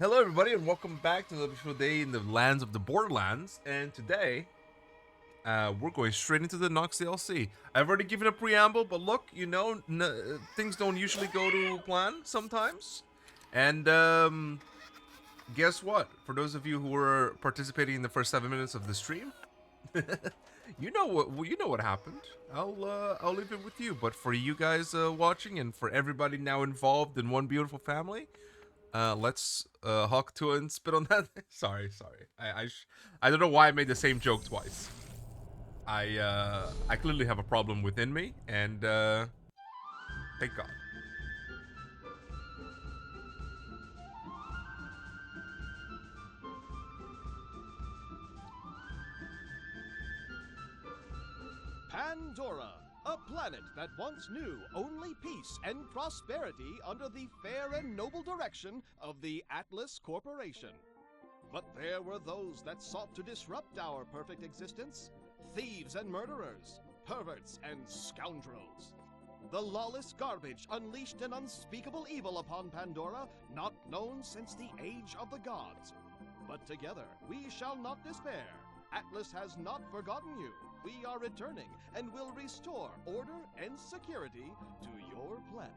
Hello, everybody, and welcome back to another beautiful day in the lands of the Borderlands. And today, we're going straight into the Knoxx DLC. I've already given a preamble, but look, you know, things don't usually go to plan sometimes. And guess what? For those of you who were participating in the first 7 minutes of the stream, you know what happened. I'll leave it with you. But for you guys watching, and for everybody now involved in one beautiful family, let's hawk to and spit on that. sorry. I don't know why I made the same joke twice. I clearly have a problem within me, and thank God. Pandora, a planet that once knew only peace and prosperity under the fair and noble direction of the Atlas Corporation. But there were those that sought to disrupt our perfect existence: thieves and murderers, perverts and scoundrels. The lawless garbage unleashed an unspeakable evil upon Pandora, not known since the age of the gods. But together we shall not despair. Atlas has not forgotten you. We are returning and will restore order and security to your planet.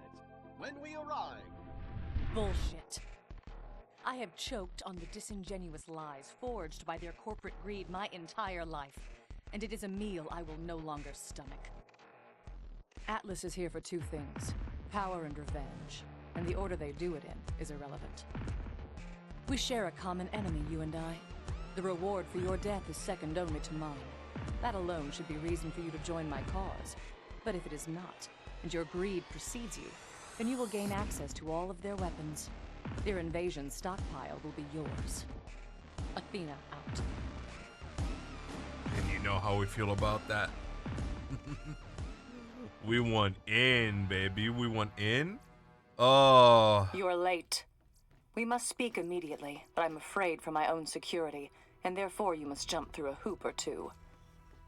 When we arrive... Bullshit. I have choked on the disingenuous lies forged by their corporate greed my entire life, and it is a meal I will no longer stomach. Atlas is here for two things: power and revenge, and the order they do it in is irrelevant. We share a common enemy, you and I. The reward for your death is second only to mine. That alone should be reason for you to join my cause. But if it is not, and your greed precedes you, then you will gain access to all of their weapons. Their invasion stockpile will be yours. Athena out. And you know how we feel about that. We want in, baby. We want in. Oh. You are late. We must speak immediately, but I'm afraid for my own security, and therefore you must jump through a hoop or two.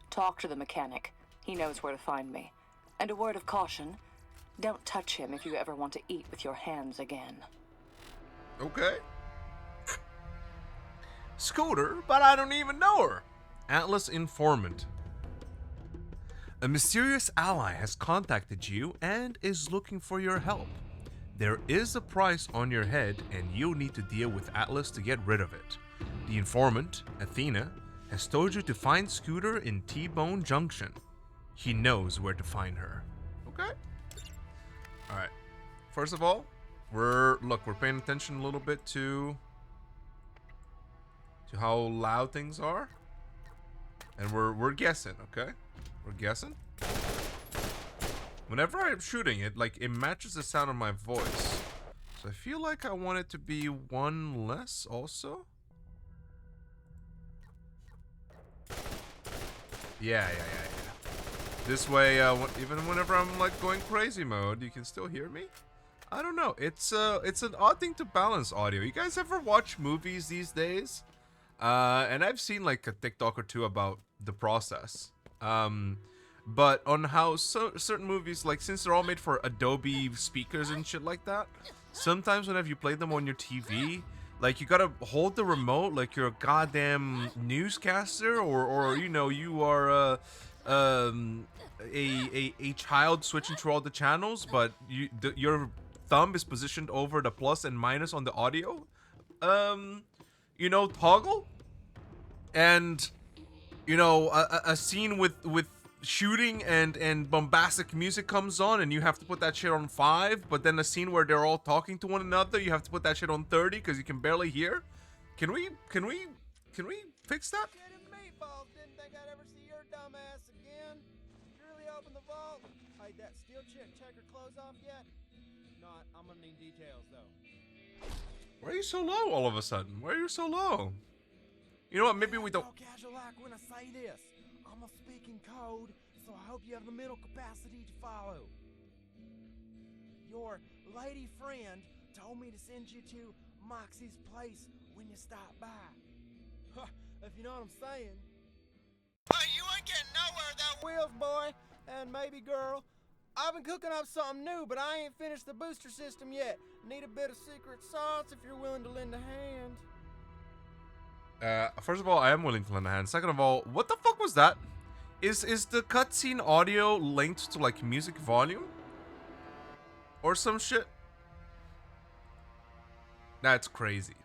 Talk to the mechanic. He knows where to find me. And a word of caution: don't touch him if you ever want to eat with your hands again. Okay. Scooter, but I don't even know her. Atlas informant. A mysterious ally has contacted you and is looking for your help. There is a price on your head, and you'll need to deal with Atlas to get rid of it. The informant, Athena, has told you to find Scooter in T-Bone Junction. He knows where to find her. Okay. Alright. First of all, we're paying attention a little bit to how loud things are. And we're guessing, okay? We're guessing. Whenever I'm shooting it, like, it matches the sound of my voice. So I feel like I want it to be one less also. Yeah. This way, even whenever I'm like going crazy mode, you can still hear me. I don't know. It's an odd thing to balance audio. You guys ever watch movies these days? And I've seen like a TikTok or two about the process. But on how certain movies, like, since they're all made for Adobe speakers and shit like that, sometimes whenever you play them on your TV, like, you gotta hold the remote like you're a goddamn newscaster, or you know, you are a child switching through all the channels, but your thumb is positioned over the plus and minus on the audio you know, toggle. And you know, a scene with shooting and bombastic music comes on, and you have to put that shit on 5, but then a scene where they're all talking to one another, you have to put that shit on 30 because you can barely hear. Can we fix that? Meatballs, didn't think I'd ever see your dumb ass again. Surely open the vault. Hey, that steel chick check her clothes off yet? Not. I'm gonna need details though. Why are you so low all of a sudden? Why are you so low? You know what? Maybe we don't. Talk casual like when I say this. I'm a speaking code, so I hope you have the mental capacity to follow. Your lady friend told me to send you to Moxie's place when you stop by. If you know what I'm saying. Well, you ain't getting nowhere though. Wheels, boy, and maybe girl. I've been cooking up something new, but I ain't finished the booster system yet. Need a bit of secret sauce if you're willing to lend a hand. First of all, I am willing to lend a hand. Second of all, what the fuck was that? Is the cutscene audio linked to like music volume? Or some shit? That's crazy.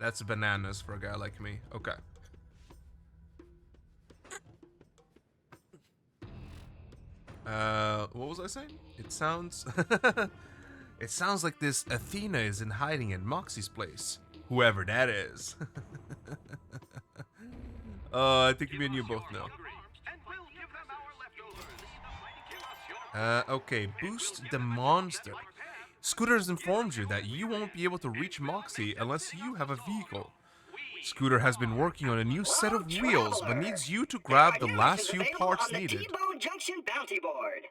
That's bananas for a guy like me. Okay. What was I saying? It sounds... It sounds like this Athena is in hiding at Moxie's place. Whoever that is. I think me and you both know. Okay, boost the monster. Scooter has informed you that you won't be able to reach Moxie unless you have a vehicle. Scooter has been working on a new set of wheels, but needs you to grab the last few parts needed. Junction bounty board.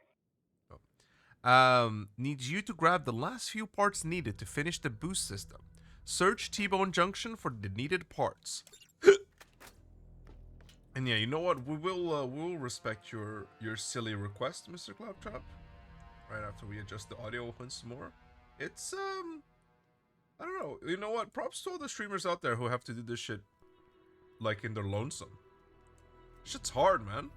Needs you to grab the last few parts needed to finish the boost system. Search T-Bone Junction for the needed parts. And yeah, you know what? We'll respect your silly request, Mr. Claptrap. Right after we adjust the audio once more. It's I don't know. You know what? Props to all the streamers out there who have to do this shit like in their lonesome. Shit's hard, man.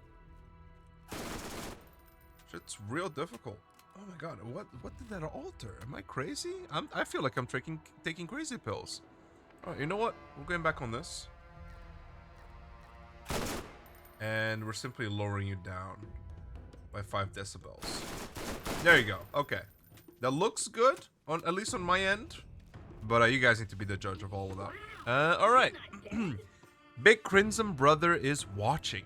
Shit's real difficult. Oh my god, what did that alter? Am I crazy? I feel like I'm taking crazy pills. Alright, you know what? We're going back on this. And we're simply lowering you down by 5 decibels. There you go. Okay. That looks good, at least on my end. But you guys need to be the judge of all of that. Alright. Big Crimson Brother is watching.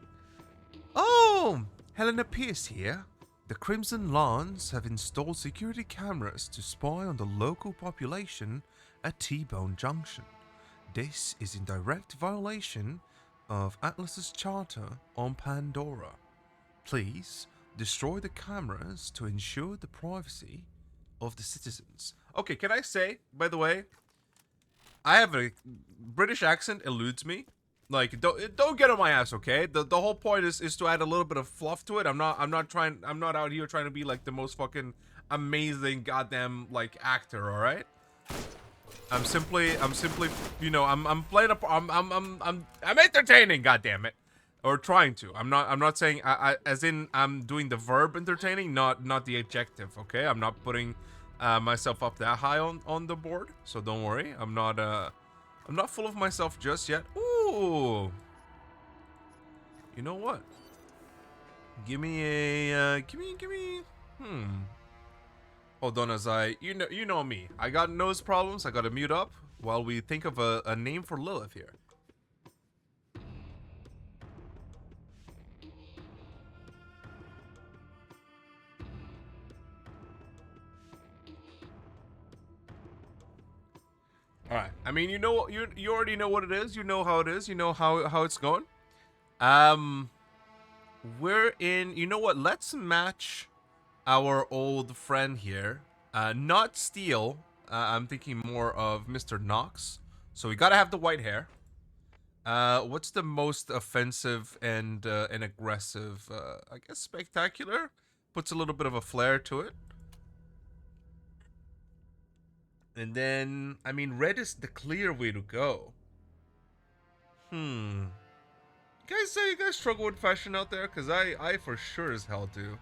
Oh! Helena Pierce here. The Crimson Lawns have installed security cameras to spy on the local population at T-Bone Junction. This is in direct violation of Atlas's charter on Pandora. Please destroy the cameras to ensure the privacy of the citizens. Okay, can I say, by the way, I have a British accent eludes me. Like, don't get on my ass, okay? The whole point is to add a little bit of fluff to it. I'm not out here trying to be like the most fucking amazing goddamn like actor, all right? I'm simply, you know, I'm playing a, I'm entertaining, goddamn it, or trying to. I'm not saying as in I'm doing the verb entertaining, not the adjective, okay? I'm not putting myself up that high on the board, so don't worry. I'm not full of myself just yet. Ooh, you know what? Give me a, give me. Hold on, as you know me. I got nose problems. I gotta mute up while we think of a name for Lilith here. All right. I mean, you know, you already know what it is. You know how it is. You know how it's going. We're in. You know what? Let's match our old friend here. Not Steel. I'm thinking more of Mr. Knoxx. So we gotta have the white hair. What's the most offensive and aggressive? I guess spectacular. Puts a little bit of a flair to it. And then, I mean, red is the clear way to go. You guys struggle with fashion out there? Cause I for sure as hell do.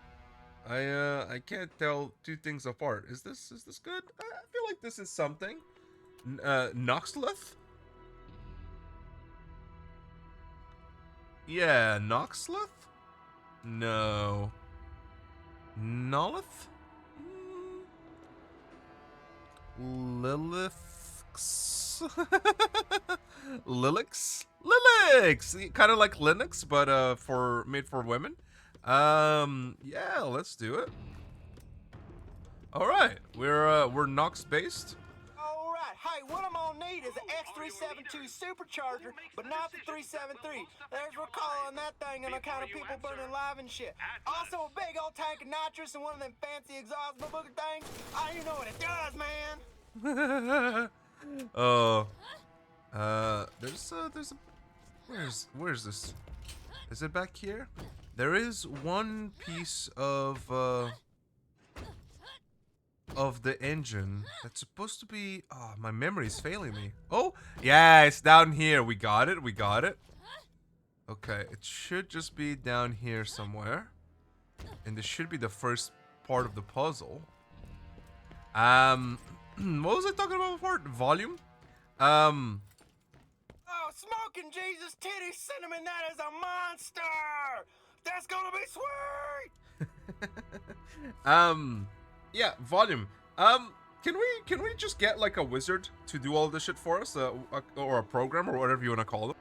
I can't tell two things apart. Is this good? I feel like this is something. Knoxxleth? Yeah, Knoxxleth? No. Nolith? Lilix? Lilix! Kind of like Linux, but made for women. Yeah, let's do it. All right, we're Knoxx based. All right, hey, what I'm gonna need is an X372 supercharger, but not the 373. There's recall on that thing and a kind of people burning live and shit. Also, a big old tank of nitrous and one of them fancy exhaust booger things. Oh, you know what it does, man. Oh, where's this? Is it back here? There is one piece of of the engine that's supposed to be... Oh, my memory's failing me. Oh, yeah, it's down here. We got it. We got it. Okay, it should just be down here somewhere. And this should be the first part of the puzzle. What was I talking about before? Volume? Oh, smoking Jesus titty cinnamon, that is a monster! That's gonna be sweet! Yeah, volume. Can we just get like a wizard to do all this shit for us, or a program, or whatever you want to call them?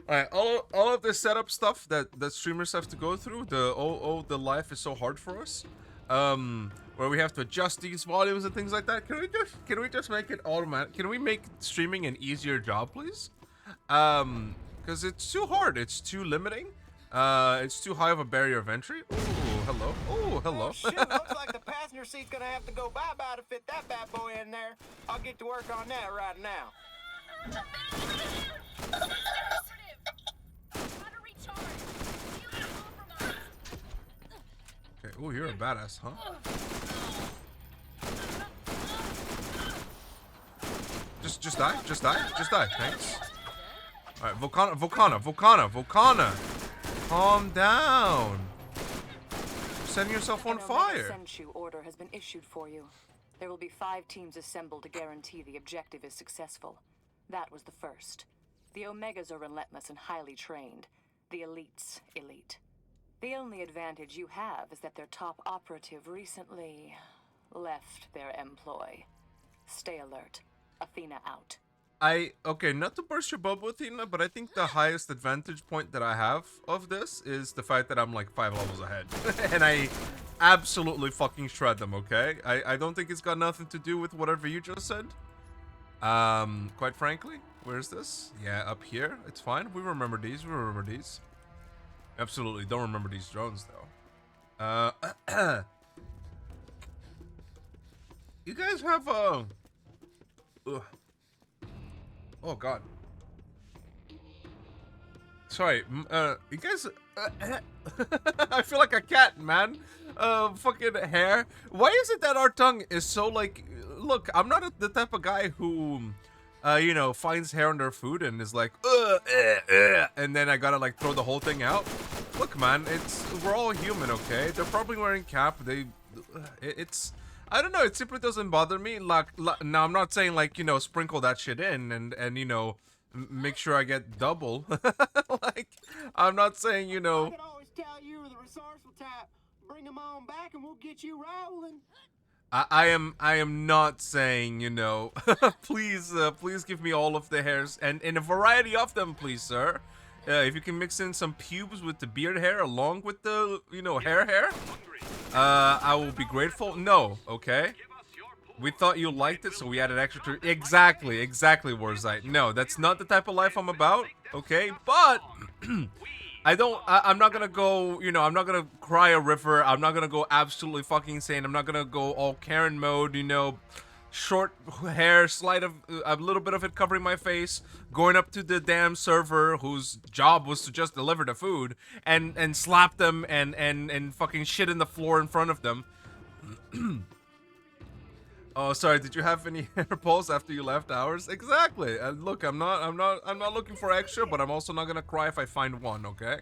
Alright, all of this setup stuff that streamers have to go through, the life is so hard for us. Where we have to adjust these volumes and things like that. Can we just make it automatic? Can we make streaming an easier job, please? Because it's too hard. It's too limiting. It's too high of a barrier of entry. Ooh, hello. Ooh, hello. Oh, shit, looks like the passenger seat's gonna have to go bye-bye to fit that bad boy in there. I'll get to work on that right now. Okay, ooh, you're a badass, huh? Just die, thanks. Alright, Volcana. Calm down. You're setting yourself on fire. An Omega order has been issued for you. There will be 5 teams assembled to guarantee the objective is successful. That was the first. The Omegas are relentless and highly trained. The elites, elite. The only advantage you have is that their top operative recently left their employ. Stay alert. Athena out. Okay, not to burst your bubble, Athena, but I think the highest advantage point that I have of this is the fact that I'm like 5 levels ahead. And I absolutely fucking shred them, okay? I don't think it's got nothing to do with whatever you just said. Quite frankly. Where's this? Yeah, up here. It's fine. We remember these. Absolutely don't remember these drones, though. You guys have, ugh. Oh, God. Sorry, you guys, I feel like a cat, man. Fucking hair. Why is it that our tongue is so, like, look, I'm not the type of guy who, you know, finds hair on their food and is like, and then I gotta, like, throw the whole thing out. Look, man, we're all human, okay? They're probably wearing cap. I don't know, it simply doesn't bother me. Like, now I'm not saying, like, you know, sprinkle that shit in and you know, make sure I get double. Like, I'm not saying, you know. I could always tell you were the resourceful type. Bring them on back and we'll get you rolling. I am not saying, you know, please give me all of the hairs and a variety of them, please, sir. If you can mix in some pubes with the beard hair along with the, you know, hair, I will be grateful. No, okay? We thought you liked it, so we added extra to... Exactly, Warzite. No, that's not the type of life I'm about, okay? But, I'm not gonna go, you know, I'm not gonna cry a river. I'm not gonna go absolutely fucking insane. I'm not gonna go all Karen mode, you know, short hair, a little bit of it covering my face, going up to the damn server whose job was to just deliver the food and slap them and fucking shit in the floor in front of them. Oh, sorry. Did you have any hair pulls after you left ours? Exactly. Look, I'm not looking for extra, but I'm also not gonna cry if I find one. Okay.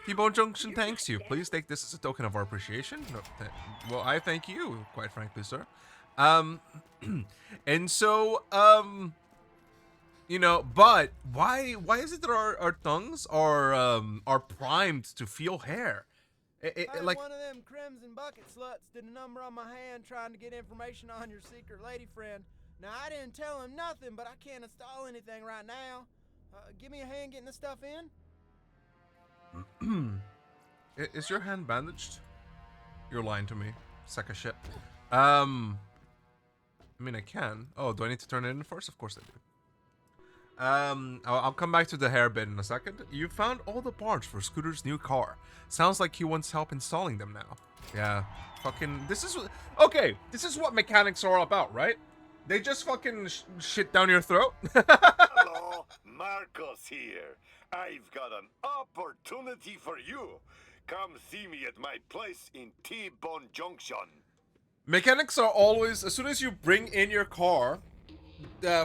T-Bone Junction thanks you. Please take this as a token of our appreciation. No, well, I thank you, quite frankly, sir. And so, you know, but why is it that our tongues are primed to feel hair? Like one of them crimson bucket sluts did a number on my hand trying to get information on your secret lady friend. Now, I didn't tell him nothing, but I can't install anything right now. Give me a hand getting the stuff in. Is your hand bandaged? You're lying to me. Sack of shit. I mean, I can. Oh, do I need to turn it in first? Of course I do. I'll come back to the hair bit in a second. You found all the parts for Scooter's new car. Sounds like he wants help installing them now. Yeah. Fucking, this is what mechanics are all about, right? They just fucking shit down your throat? Hello, Marcos here. I've got an opportunity for you. Come see me at my place in T-Bone Junction. Mechanics are always, as soon as you bring in your car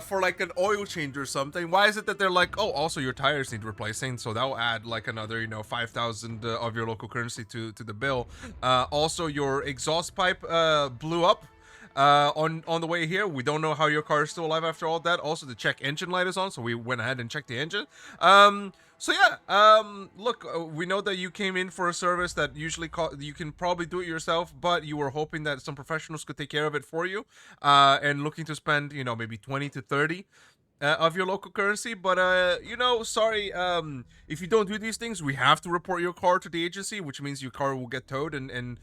for like an oil change or something, why is it that they're like, oh, also your tires need replacing, so that'll add like another, you know, 5,000 of your local currency to the bill. Also, your exhaust pipe blew up on the way here. We don't know how your car is still alive after all that. Also, the check engine light is on, so we went ahead and checked the engine. So yeah, look, we know that you came in for a service that usually you can probably do it yourself, but you were hoping that some professionals could take care of it for you, and looking to spend, you know, maybe 20 to 30 of your local currency. But you know, sorry, if you don't do these things, we have to report your car to the agency, which means your car will get towed and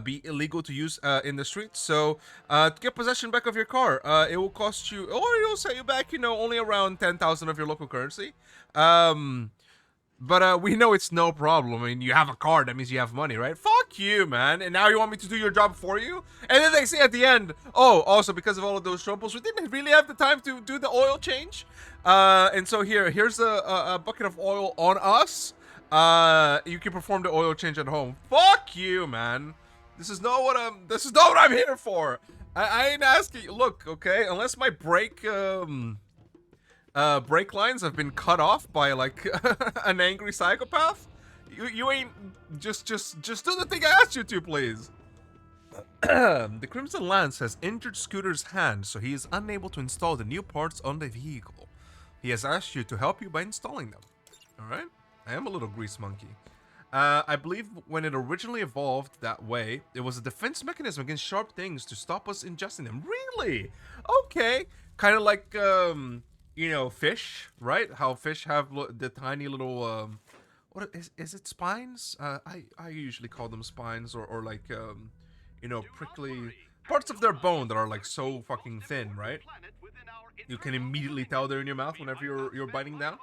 be illegal to use in the streets. So to get possession back of your car, it will cost you, or it'll set you back, you know, only around 10,000 of your local currency. But we know it's no problem. I mean, you have a car, that means you have money, right? Fuck you, man. And now you want me to do your job for you? And then they say at the end, oh, also because of all of those troubles, we didn't really have the time to do the oil change. And so here's a bucket of oil on us. You can perform the oil change at home. Fuck you, man. This is not what I'm here for. I ain't asking you. Look, okay, unless my brake lines have been cut off by like an angry psychopath, you ain't just do the thing I asked you to, please. The Crimson Lance has injured Scooter's hand, so he is unable to install the new parts on the vehicle. He has asked you to help you by installing them. All right, I am a little grease monkey. I believe when it originally evolved that way, it was a defense mechanism against sharp things to stop us ingesting them. Really? Okay, kind of like you know, fish, right? How fish have the tiny little, what is it, spines? I usually call them spines, or like, you know, prickly parts of their bone that are like so fucking thin, right? You can immediately tell they're in your mouth whenever you're biting down.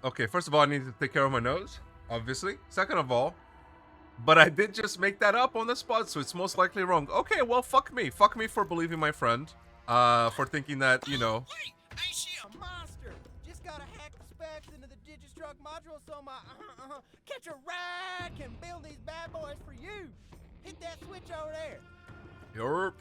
Okay, first of all, I need to take care of my nose, obviously. Second of all, but I did just make that up on the spot, so it's most likely wrong. Okay, well, fuck me. Fuck me for believing my friend. For thinking that, you know. Wait, I see a monster. Just gotta hack the specs into the Digistruct module so my catch a ride can build these bad boys for you. Hit that switch over there. Yerp.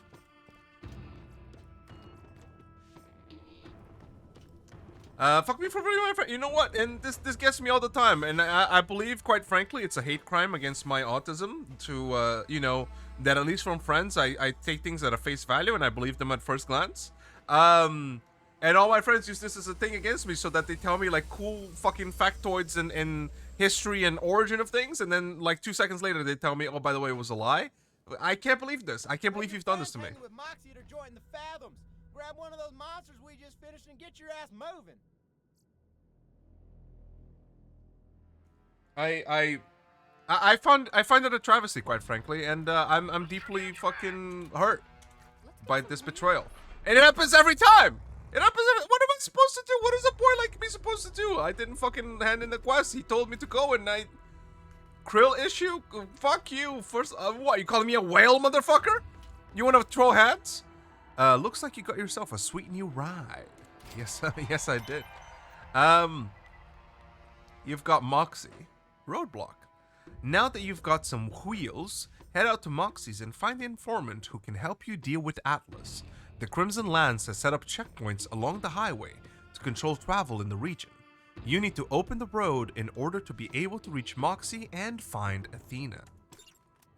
Fuck me for believing my friend. You know what? And this gets me all the time. And I believe, quite frankly, it's a hate crime against my autism to, you know, that at least from friends, I take things at a face value and I believe them at first glance. And all my friends use this as a thing against me so that they tell me, like, cool fucking factoids and history and origin of things. And then, like, 2 seconds later, they tell me, oh, by the way, it was a lie. I can't believe this. I can't believe you've done this to me. With Moxie to join the Fathoms. Grab one of those monsters we just finished and get your ass moving. I find it a travesty, quite frankly, and I'm deeply fucking hurt by this betrayal. And it happens every time. It happens. What am I supposed to do? What is a boy like me supposed to do? I didn't fucking hand in the quest. He told me to go, and I. Krill issue? Fuck you. First, what? You calling me a whale, motherfucker? You want to throw hands? Looks like you got yourself a sweet new ride. Yes, yes, I did. You've got Moxie. Roadblock. Now that you've got some wheels, head out to Moxie's and find the informant who can help you deal with Atlas. The Crimson Lance has set up checkpoints along the highway to control travel in the region. You need to open the road in order to be able to reach Moxie and find Athena.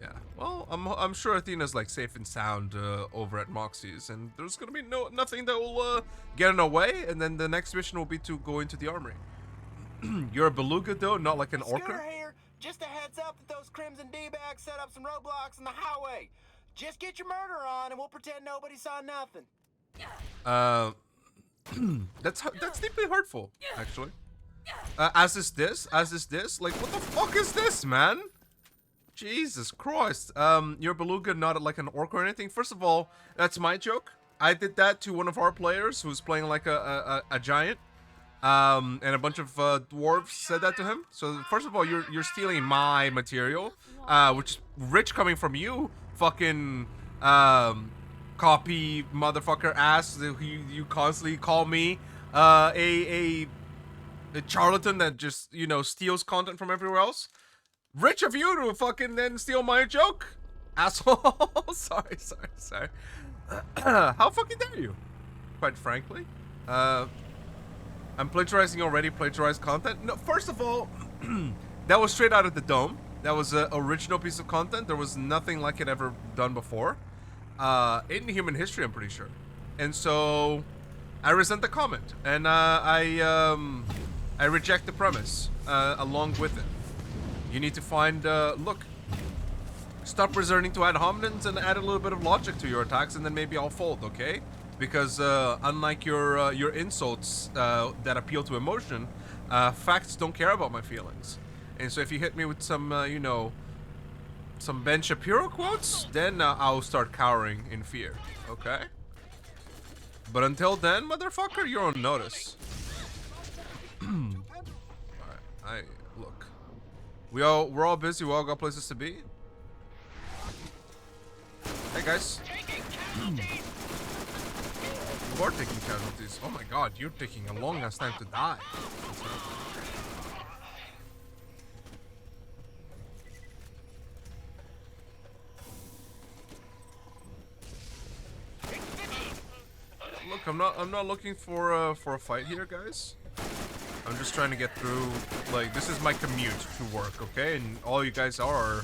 Yeah, well, I'm sure Athena's like safe and sound over at Moxie's, and there's gonna be nothing that will get in the way. And then the next mission will be to go into the armory. You're a beluga though, not like an orca. Scooter here. Just a heads up that those Crimson D-bags set up some roadblocks in the highway. Just get your murder on, and we'll pretend nobody saw nothing. That's deeply hurtful, actually. As is this. Like, what the fuck is this, man? Jesus Christ. Your beluga not like an orc or anything. First of all, that's my joke. I did that to one of our players who was playing like a giant. And a bunch of dwarves said that to him. So first of all, you're stealing my material, which is rich coming from you, fucking copy motherfucker ass. You constantly call me a charlatan that just, you know, steals content from everywhere else. Rich of you to fucking then steal my joke, asshole. sorry. How fucking dare you? Quite frankly, I'm plagiarizing already plagiarized content. No, first of all, that was straight out of the dome. That was an original piece of content. There was nothing like it ever done before in human history, I'm pretty sure. And so I resent the comment, and I reject the premise along with it. You need to find look. Stop resorting to ad hominems and add a little bit of logic to your attacks, and then maybe I'll fold, okay? Because unlike your insults that appeal to emotion, facts don't care about my feelings. And so if you hit me with some, you know, some Ben Shapiro quotes, then I'll start cowering in fear, okay? But until then, motherfucker, you're on notice. Alright, look. We're all busy, we all got places to be. Hey guys. You are taking casualties. Oh my god, you're taking a long ass time to die. Look, I'm not looking for a fight here, guys. I'm just trying to get through. Like, this is my commute to work, okay? And all you guys are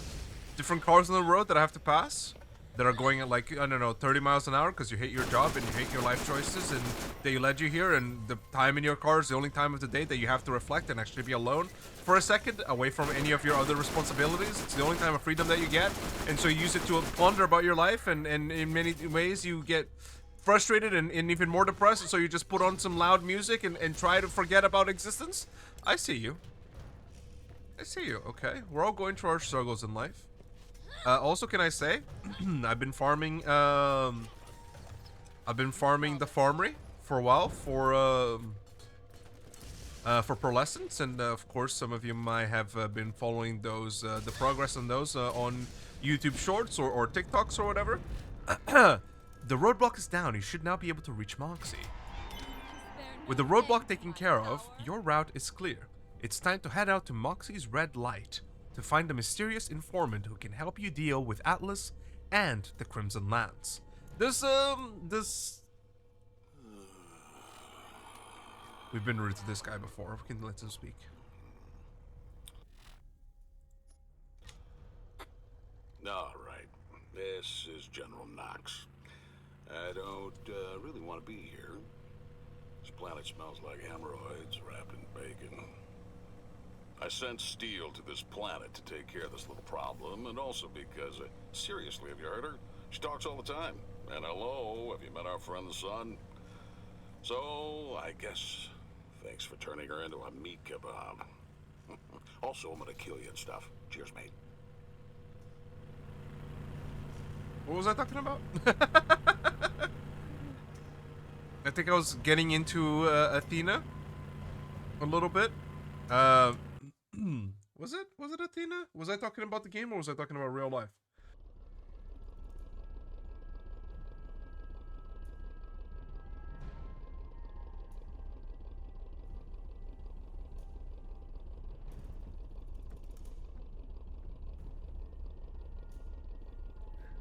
different cars on the road that I have to pass, that are going at, like, I don't know, 30 miles an hour because you hate your job and you hate your life choices and they led you here, and the time in your car is the only time of the day that you have to reflect and actually be alone for a second, away from any of your other responsibilities. It's the only time of freedom that you get, and so you use it to ponder about your life, and in many ways you get frustrated and even more depressed, so you just put on some loud music and try to forget about existence. I see you. I see you, okay? We're all going through our struggles in life. Also, can I say, I've been farming the farmery for a while for pearlescence, and of course some of you might have been following those the progress on those on YouTube Shorts or TikToks or whatever. The roadblock is down. You should now be able to reach Moxie. With the roadblock taken care of, your route is clear. It's time to head out to Moxie's red light to find a mysterious informant who can help you deal with Atlas and the Crimson Lance. We've been rude to this guy before. We can let him speak. All right. This is General Knoxx. I don't really want to be here. This planet smells like hemorrhoids wrapped in bacon. I sent Steel to this planet to take care of this little problem, and also because, seriously, have you heard her? She talks all the time. And hello, have you met our friend the Sun? So, I guess, thanks for turning her into a meat kebab. Also, I'm gonna kill you and stuff. Cheers, mate. What was I talking about? I think I was getting into Athena a little bit. Was it Athena? Was I talking about the game, or was I talking about real life?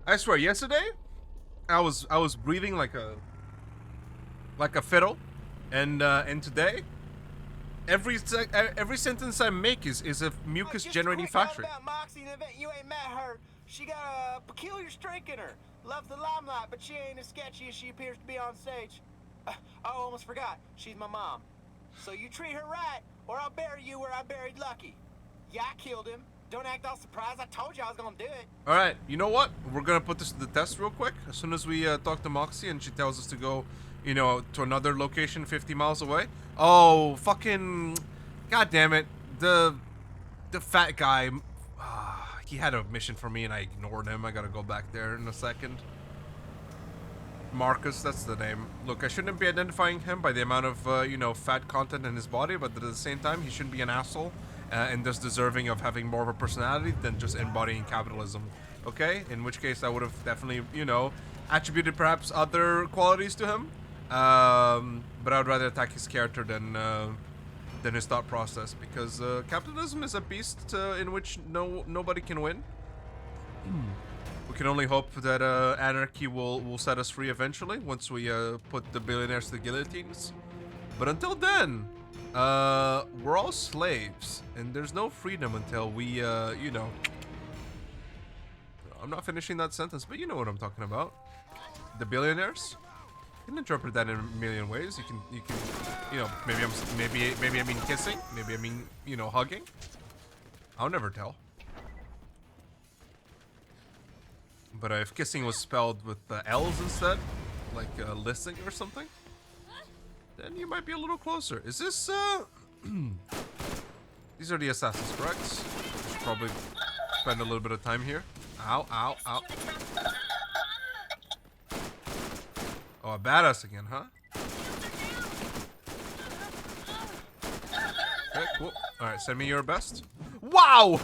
I swear, yesterday I was breathing like a fiddle, and today every sentence I make is a mucus generating factory. About Moxie in the event you ain't met her. She got a peculiar streak in her. Loves the limelight, but she ain't as sketchy as she appears to be on stage. Oh, almost forgot. She's my mom. So you treat her right, or I'll bury you where I buried Lucky. Yeah, I killed him. Don't act all surprised. I told you I was gonna do it. All right, you know what? We're gonna put this to the test real quick. As soon as we talk to Moxie and she tells us to go, you know, to another location 50 miles away. Oh, fucking, god damn it! The fat guy. he had a mission for me and I ignored him. I gotta go back there in a second. Marcus, that's the name. Look, I shouldn't be identifying him by the amount of, you know, fat content in his body, but at the same time, he shouldn't be an asshole and just deserving of having more of a personality than just embodying capitalism. Okay? In which case, I would have definitely, you know, attributed perhaps other qualities to him. But I would rather attack his character than his thought process, because capitalism is a beast in which nobody can win. We can only hope that anarchy will set us free eventually once we put the billionaires to the guillotines. But until then, we're all slaves, and there's no freedom until we, you know. I'm not finishing that sentence, but you know what I'm talking about. The billionaires. You can interpret that in a million ways. You can, you know, maybe I mean kissing, maybe I mean, you know, hugging. I'll never tell. But if kissing was spelled with L's instead, like listening or something, then you might be a little closer. Is this, These are the assassins, correct? Should probably spend a little bit of time here. Ow, ow, ow. Oh, a badass again, huh? Okay, cool. Alright, send me your best. Wow!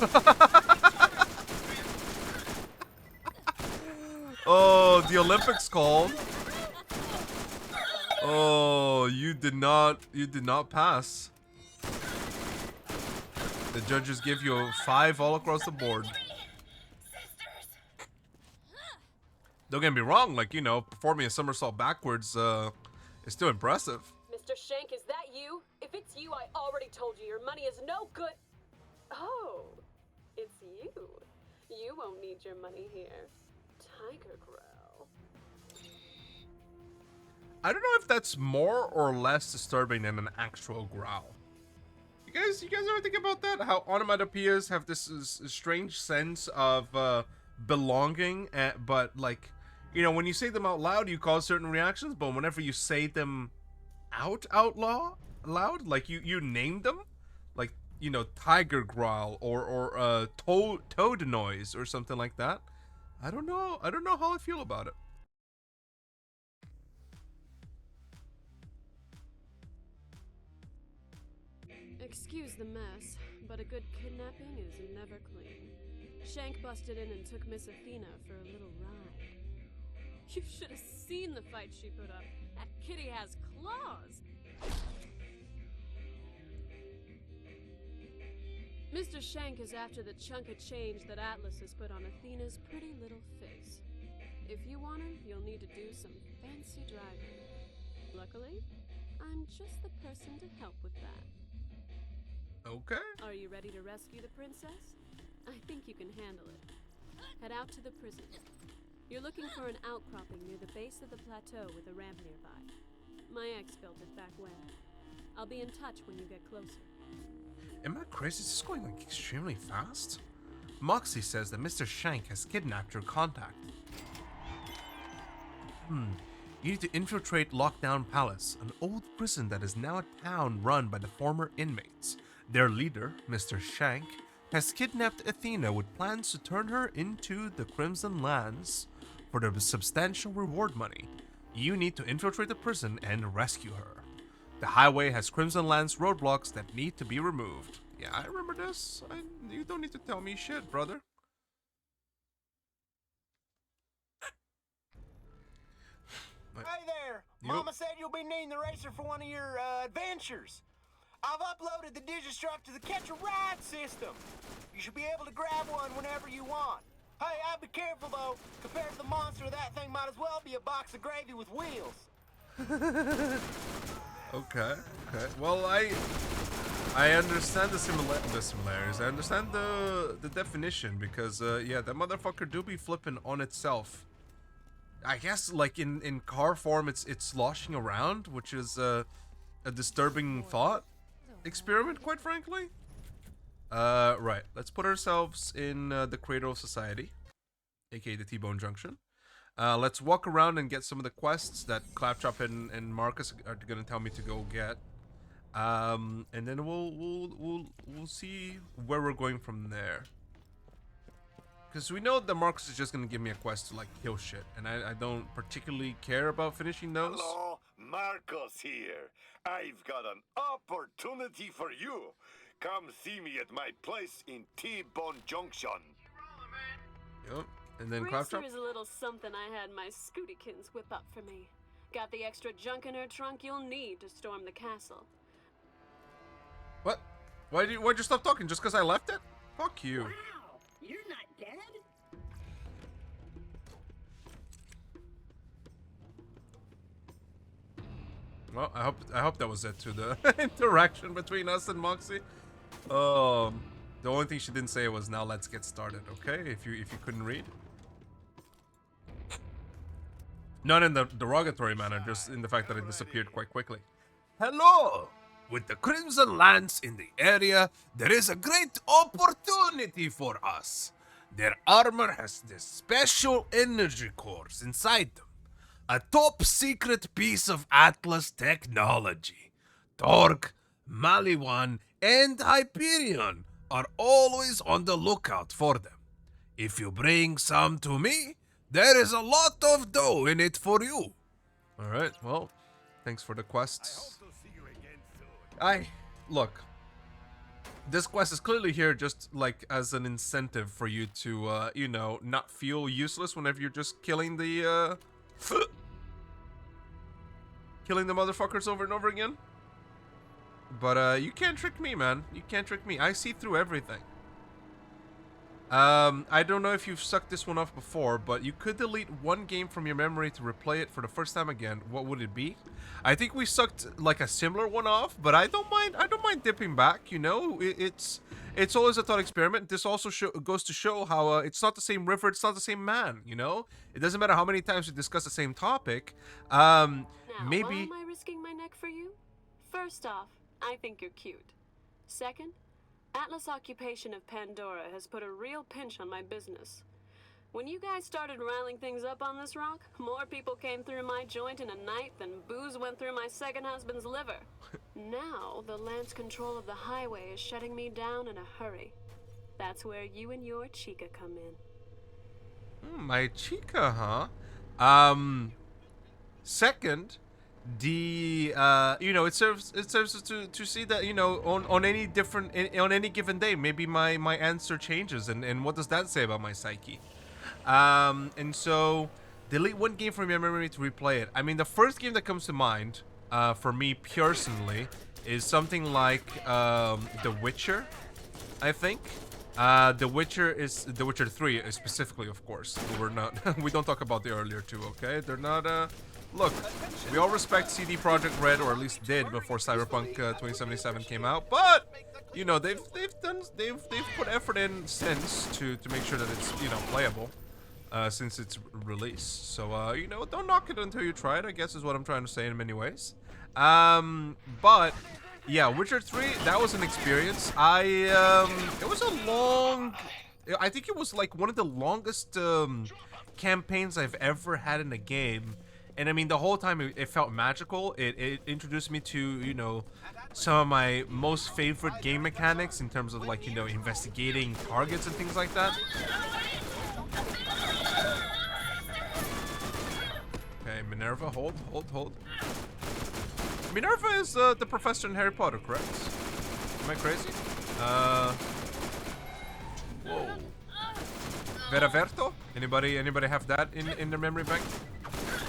Oh, the Olympics called. Oh, you did not pass. The judges give you a 5 all across the board. Don't get me wrong, like, you know, performing a somersault backwards is still impressive. Mr. Shank, is that you? If it's you, I already told you your money is no good. Oh, it's you. You won't need your money here. Tiger growl. I don't know if that's more or less disturbing than an actual growl. You guys ever think about that? How onomatopoeias have this strange sense of belonging, but like, you know, when you say them out loud, you cause certain reactions, but whenever you say them out loud, like you name them, like, you know, tiger growl or toad noise or something like that. I don't know how I feel about it. Excuse the mess, but a good kidnapping is never clean. Shank busted in and took Miss Athena for a little ride. You should have seen the fight she put up. That kitty has claws. Mr. Shank is after the chunk of change that Atlas has put on Athena's pretty little face. If you want him, you'll need to do some fancy driving. Luckily, I'm just the person to help with that. Okay. Are you ready to rescue the princess? I think you can handle it. Head out to the prison. You're looking for an outcropping near the base of the plateau with a ramp nearby. My ex built it back when. I'll be in touch when you get closer. Am I crazy? Is this going like extremely fast? Moxie says that Mr. Shank has kidnapped your contact. You need to infiltrate Lockdown Palace, an old prison that is now a town run by the former inmates. Their leader, Mr. Shank, has kidnapped Athena with plans to turn her into the Crimson Lands for the substantial reward money. You need to infiltrate the prison and rescue her. The highway has Crimson Lands roadblocks that need to be removed. Yeah, I remember this. You don't need to tell me shit, brother. Hey there! Mama said you'll be needing the racer for one of your adventures. I've uploaded the Digistruct to the Catch a Ride system. You should be able to grab one whenever you want. Hey, I'd be careful though. Compared to the monster, that thing might as well be a box of gravy with wheels. Okay. Well, I understand the similarities. I understand the definition because yeah, that motherfucker do be flipping on itself. I guess like in car form, it's sloshing around, which is a disturbing thought experiment, quite frankly. Right. Let's put ourselves in the cradle of society, aka the T-Bone Junction. Let's walk around and get some of the quests that Claptrap and Marcus are gonna tell me to go get. And then we'll see where we're going from there. Because we know that Marcus is just gonna give me a quest to like kill shit, and I don't particularly care about finishing those. Hello, Marcos here. I've got an opportunity for you. Come see me at my place in T-Bone Junction. Yep. And then Racer Claptrap. is a little something I had my Scootykins whip up for me. Got the extra junk in her trunk you'll need to storm the castle. What? Why'd you stop talking? Just because I left it? Fuck you. Wow, you're not dead? Well, I hope that was it to the interaction between us and Moxie. The only thing she didn't say was now let's get started, okay? If you couldn't read. Not in the derogatory manner, just in the fact that it disappeared quite quickly. Hello! With the Crimson Lance in the area, there is a great opportunity for us. Their armor has this special energy cores inside them. A top secret piece of Atlas technology. Torque, Maliwan, and Hyperion are always on the lookout for them. If you bring some to me, there is a lot of dough in it for you. Alright, well, thanks for the quests. Look, this quest is clearly here just like as an incentive for you to, you know, not feel useless whenever you're just killing the, killing the motherfuckers over and over again. But, you can't trick me, man. You can't trick me. I see through everything. I don't know if you've sucked this one off before, but you could delete one game from your memory to replay it for the first time again. What would it be? I think we sucked like a similar one off, but I don't mind dipping back, you know? It's always a thought experiment. This also goes to show how it's not the same river, it's not the same man, you know? It doesn't matter how many times we discuss the same topic. Now, Maybe... why am I risking my neck for you? First off, I think you're cute. Second, Atlas occupation of Pandora has put a real pinch on my business. When you guys started riling things up on this rock, more people came through my joint in a night than booze went through my second husband's liver. Now, the Lance control of the highway is shutting me down in a hurry. That's where you and your chica come in. My chica, huh? Second, the you know, it serves to see that, you know, on any given day, maybe my answer changes, and what does that say about my psyche? And so delete one game from your memory to replay it. I mean, the first game that comes to mind for me personally is something like The Witcher, I think. The Witcher 3 specifically, of course. We don't talk about the earlier two, okay? They're not look, we all respect CD Projekt Red, or at least did before Cyberpunk 2077 came out, but you know, they've put effort in since to make sure that it's, you know, playable since its release. So you know, don't knock it until you try it, I guess is what I'm trying to say in many ways. But yeah, Witcher 3, that was an experience. It was a long, I think it was like one of the longest campaigns I've ever had in a game. And I mean, the whole time it felt magical. It introduced me to, you know, some of my most favorite game mechanics in terms of, like, you know, investigating targets and things like that. Okay, Minerva, hold. Minerva is the professor in Harry Potter, correct? Am I crazy? Whoa. Veraverto? Anybody have that in their memory bank?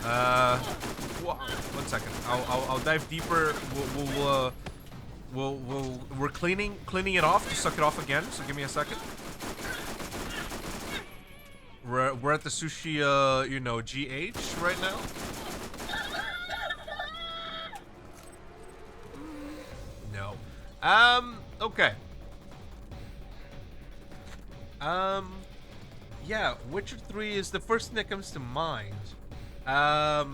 Whoa, 1 second. I'll dive deeper. We're cleaning it off to suck it off again. So give me a second. We're at the sushi, you know, GH right now. No. Okay. Yeah, Witcher 3 is the first thing that comes to mind. I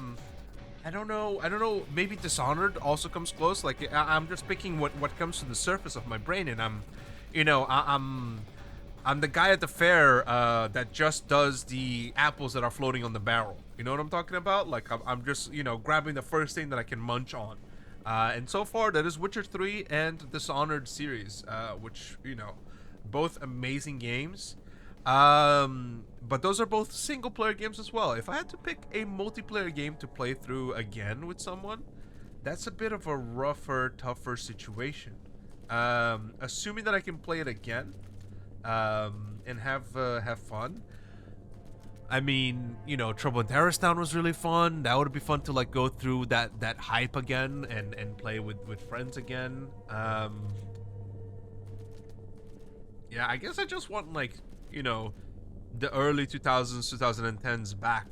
don't know, maybe Dishonored also comes close. Like, I'm just picking what comes to the surface of my brain, and I'm the guy at the fair that just does the apples that are floating on the barrel. You know what I'm talking about? Like, I'm just, you know, grabbing the first thing that I can munch on. And so far, that is Witcher 3 and Dishonored series, which, you know, both amazing games. But those are both single player games as well. If I had to pick a multiplayer game to play through again with someone, that's a bit of a rougher, tougher situation. Assuming that I can play it again, and have fun. I mean, you know, Trouble in Terrorist Town was really fun. That would be fun to like go through that hype again and play with friends again. Yeah, I guess I just want like, you know, the early 2000s, 2010s back,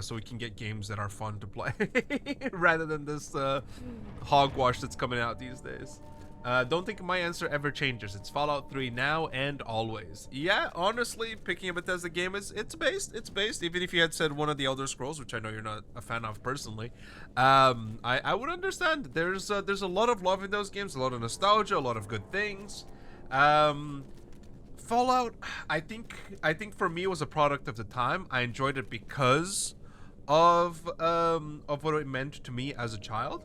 so we can get games that are fun to play rather than this hogwash that's coming out these days. Don't think my answer ever changes. It's Fallout 3 now and always. Yeah, honestly, picking a Bethesda game it's based. Even if you had said one of the Elder Scrolls, which I know you're not a fan of personally, I would understand. There's a lot of love in those games, a lot of nostalgia, a lot of good things. Fallout, I think for me it was a product of the time. I enjoyed it because of what it meant to me as a child.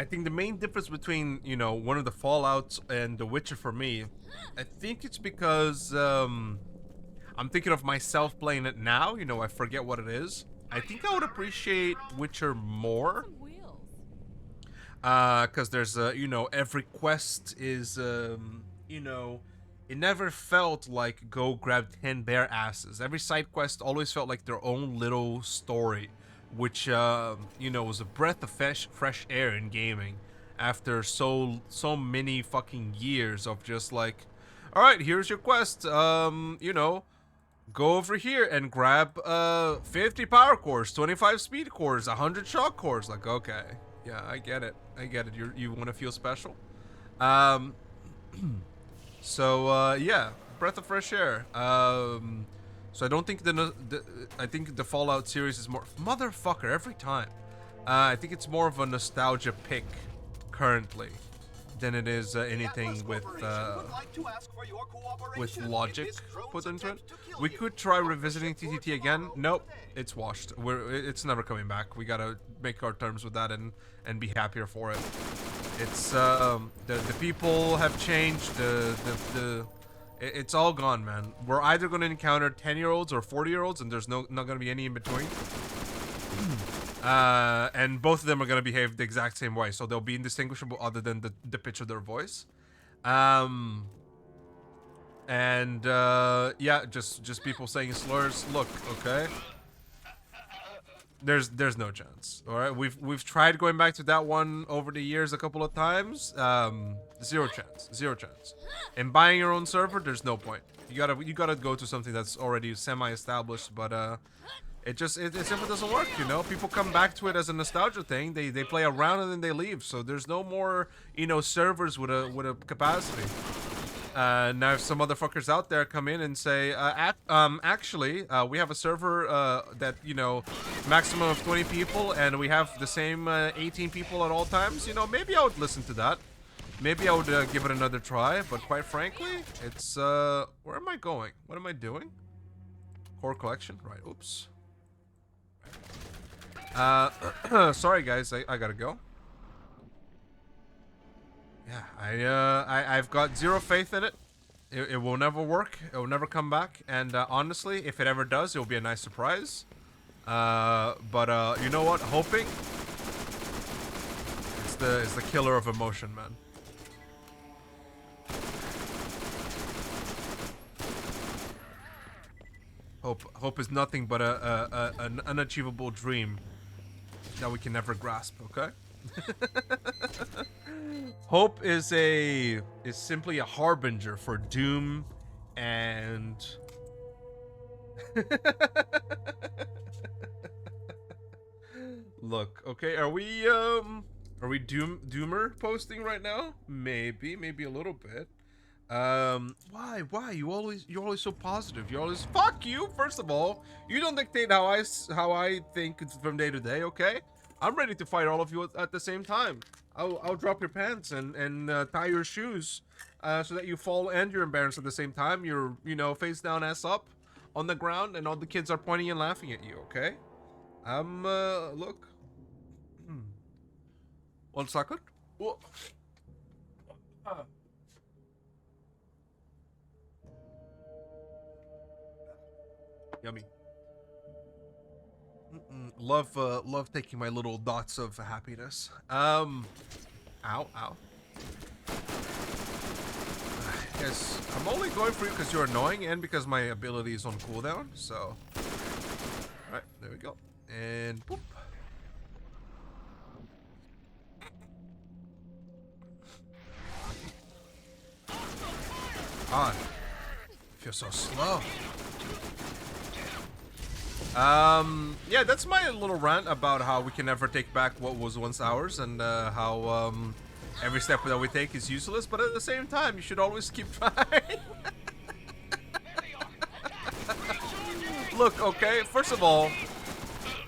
I think the main difference between, you know, one of the Fallouts and The Witcher for me, I think it's because I'm thinking of myself playing it now. You know, I forget what it is. I think I would appreciate Witcher more. Because there's, you know, every quest is, you know, it never felt like go grab 10 bear asses. Every side quest always felt like their own little story, which you know, was a breath of fresh air in gaming after so many fucking years of just like, all right, here's your quest, you know, go over here and grab 50 power cores, 25 speed cores, 100 shock cores. Like, okay, yeah, I get it, you want to feel special. So yeah, breath of fresh air. So I don't think I think the Fallout series is more motherfucker every time. I think it's more of a nostalgia pick currently than it is anything with logic put into it. We could try revisiting TTT again. Nope, it's washed. It's never coming back. We gotta make our terms with that and be happier for it. It's the people have changed. It's all gone, man. We're either going to encounter 10-year-olds or 40-year-olds, and there's not going to be any in between. And both of them are going to behave the exact same way, so they'll be indistinguishable other than the pitch of their voice. And yeah, just people saying slurs. Look, okay. There's no chance. All right, we've tried going back to that one over the years a couple of times. Zero chance. And buying your own server, there's no point. You gotta go to something that's already semi-established. But it simply doesn't work. You know, people come back to it as a nostalgia thing. They play around and then they leave. So there's no more, you know, servers with a capacity. Now if some motherfuckers out there come in and say, actually, we have a server that, you know, maximum of 20 people, and we have the same 18 people at all times, you know, maybe I would listen to that. Maybe I would give it another try, but quite frankly, it's, where am I going? What am I doing? Core collection? Right, oops. Sorry guys, I gotta go. Yeah, I've got zero faith in it. It will never work. It will never come back. And honestly, if it ever does, it will be a nice surprise. But you know what? Hoping. It's the killer of emotion, man. Hope is nothing but an unachievable dream that we can never grasp. Okay. Hope is simply a harbinger for doom and look, okay, are we doomer posting right now? Maybe a little bit. Why you're always so positive. You're always, fuck you. First of all, you don't dictate how I think from day to day, okay? I'm ready to fight all of you at the same time. I'll drop your pants and tie your shoes, so that you fall and you're embarrassed at the same time. You're, you know, face down, ass up, on the ground, and all the kids are pointing and laughing at you. Okay? Look. 1 second. Whoa. Yummy. Love taking my little dots of happiness. Ow. Yes, I'm only going for you because you're annoying and because my ability is on cooldown, so. Alright, there we go. And boop. God, you're so slow. Yeah, that's my little rant about how we can never take back what was once ours, and how every step that we take is useless, but at the same time, you should always keep trying. Look, okay, first of all,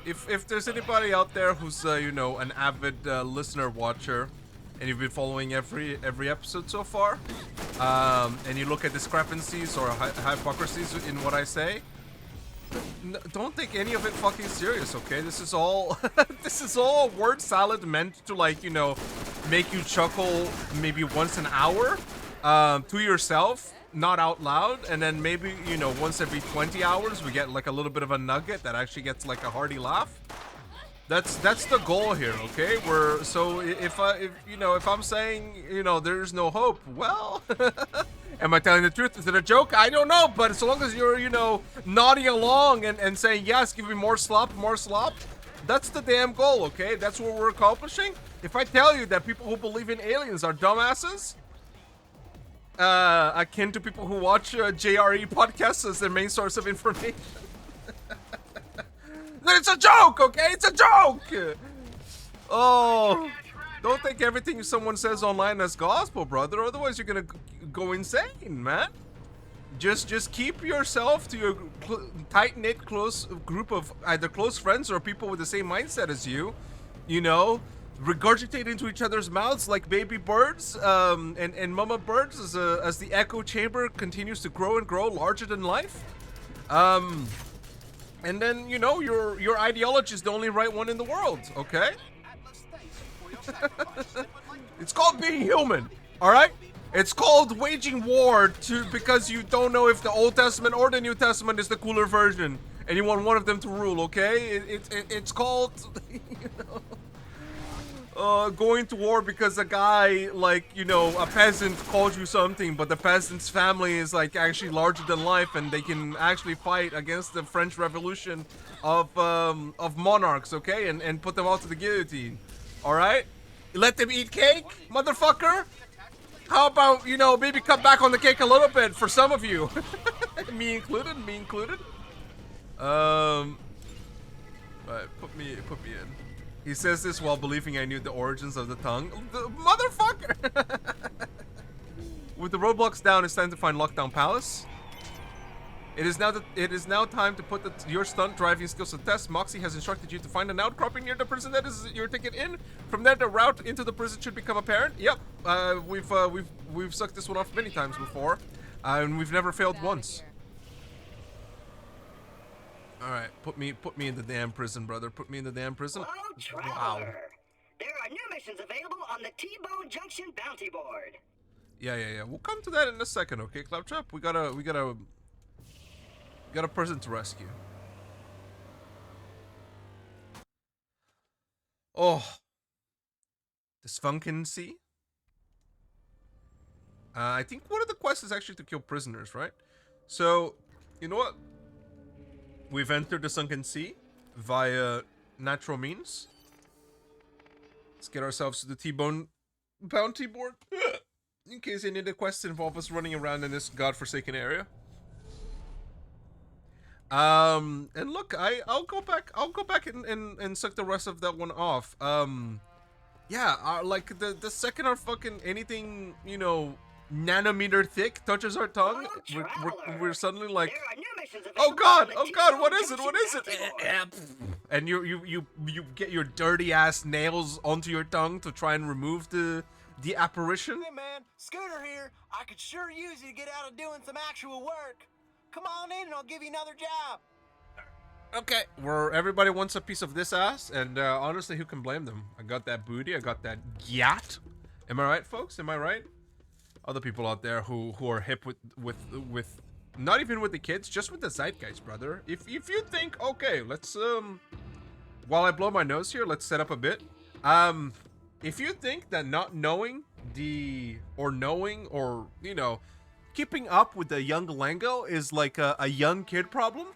if there's anybody out there who's, you know, an avid listener watcher, and you've been following every episode so far, and you look at discrepancies or hypocrisies in what I say, don't take any of it fucking serious, okay? This is all this is all a word salad meant to, like, you know, make you chuckle maybe once an hour to yourself, not out loud, and then maybe, you know, once every 20 hours we get like a little bit of a nugget that actually gets like a hearty laugh. That's the goal here, okay? If you know, if I'm saying, you know, there's no hope, well, am I telling the truth? Is it a joke? I don't know, but as long as you're, you know, nodding along and saying, yes, give me more slop, that's the damn goal, okay? That's what we're accomplishing. If I tell you that people who believe in aliens are dumbasses, akin to people who watch JRE podcasts as their main source of information, then it's a joke, okay? It's a joke! Oh, don't take everything someone says online as gospel, brother. Otherwise, you're gonna go insane, man. Just keep yourself to your tight-knit, close group of either close friends or people with the same mindset as you. You know, regurgitate into each other's mouths like baby birds, and mama birds as the echo chamber continues to grow and grow larger than life. And then, you know, your ideology is the only right one in the world, okay? It's called being human, all right? It's called waging war because you don't know if the Old Testament or the New Testament is the cooler version, and you want one of them to rule, okay? It's called, you know, going to war because a guy, like, you know, a peasant called you something, but the peasant's family is like actually larger than life, and they can actually fight against the French Revolution of monarchs, okay? And put them all to the guillotine, all right? Let them eat cake, motherfucker. How about, you know, maybe cut back on the cake a little bit for some of you, me included. Right, put me in. He says this while believing I knew the origins of the tongue. The motherfucker! With the roadblocks down, it's time to find Lockdown Palace. It is now time to put your stunt driving skills to test. Moxie has instructed you to find an outcropping near the prison that is your ticket in. From there, the route into the prison should become apparent. Yep, we've sucked this one off many times before, and we've never failed once. All right, put me in the damn prison, brother. Put me in the damn prison. Hello, traveler. Wow. There are new missions available on the T-Bone Junction bounty board. Yeah. We'll come to that in a second, okay, Claptrap? We got a person to rescue. Oh, dysfunction. I think one of the quests is actually to kill prisoners, right? So, you know what? We've entered the Sunken Sea via natural means. Let's get ourselves to the T-Bone bounty board. In case any of the quests involve us running around in this godforsaken area. And look, I'll go back and suck the rest of that one off. Yeah, like the second our fucking anything, you know, nanometer thick touches our tongue, we're suddenly like, oh god, what is it? and you get your dirty ass nails onto your tongue to try and remove the apparition. Hey man, Scooter here. I could sure use you to get out of doing some actual work. Come on in and I'll give you another job. Okay, where everybody wants a piece of this ass, and honestly, who can blame them? I got that booty, I got that yacht. Am I right, folks? Am I right? Other people out there who are hip with not even with the kids, just with the zeitgeist, brother. If you think, okay, let's while I blow my nose here, let's set up a bit. If you think that not knowing knowing or you know keeping up with the young lingo is like a young kid problem,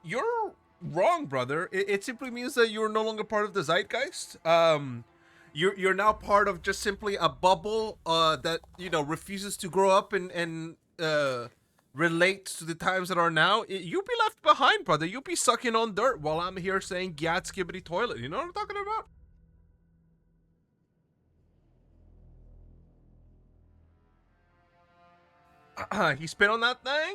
you're wrong, brother. It simply means that you're no longer part of the zeitgeist. You're now part of just simply a bubble that you know refuses to grow up and relate to the times that are now. You'll be left behind, brother. You'll be sucking on dirt while I'm here saying "gyat skibbity toilet." You know what I'm talking about? He spit on that thing.